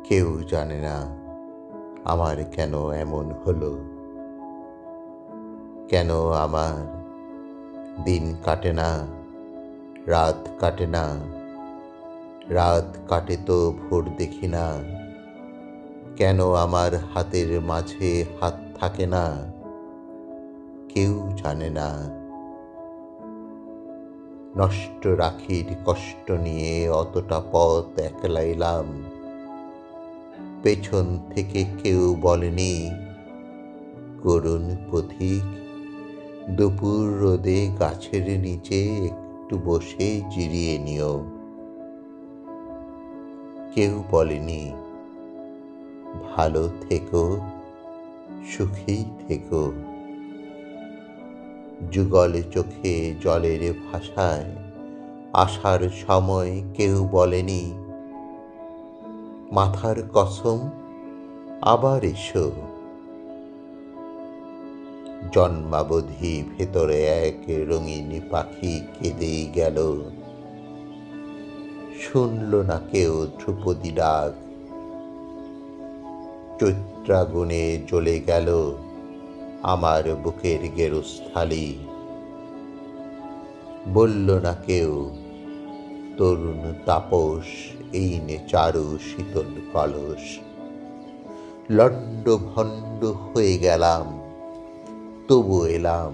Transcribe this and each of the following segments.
কেউ জানে না আমার কেন এমন হলো, কেন আমার দিন কাটে না, রাত কাটে না, রাত কাটে তো ভোর দেখি না, কেন আমার হাতের মাঝে হাত থাকে না, কেউ জানে না। নষ্ট রাখির কষ্ট নিয়ে অতটা পথ একলা এলাম, পেছন থেকে কেউ বলেনি করুণ পথিক, দুপুর রোদে গাছের নিচে একটু বসে জিরিয়ে নিও। কেউ বলেনি ভালো থেকো, সুখী থেকো। যুগলে চোখে জলের ভাষায় আসার সময় কেউ বলেনি মাথার কসম আবার এসো। জন্মাবধি ভেতরে এক রঙিন পাখি কেঁদেই গেল, শুনল না কেউ ধ্রুপদী ডাক। চৈত্রাগুনে জ্বলে গেল আমার বুকের গেরস্থালি, বলল না কেউ তরুণ তাপস এই নে চারু শীতল কলস। লণ্ড ভণ্ড হয়ে গেলাম, তবু এলাম।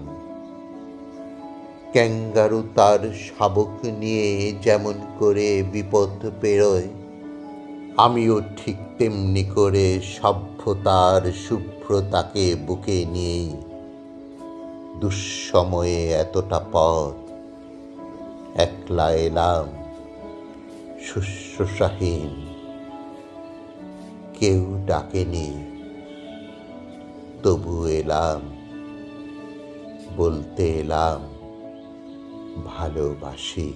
ক্যাঙ্গারু তার শাবক নিয়ে যেমন করে বিপদ পেরোয়, আমিও ঠিক তেমনি করে সভ্যতার শুভ্রতাকে বুকে নিয়েই দুঃসময়ে এতটা পথ একলা এলাম শুশ্রূষাহীন। কেউ ডাকেনি, তবু এলাম, বলতে এলাম ভালোবাসি।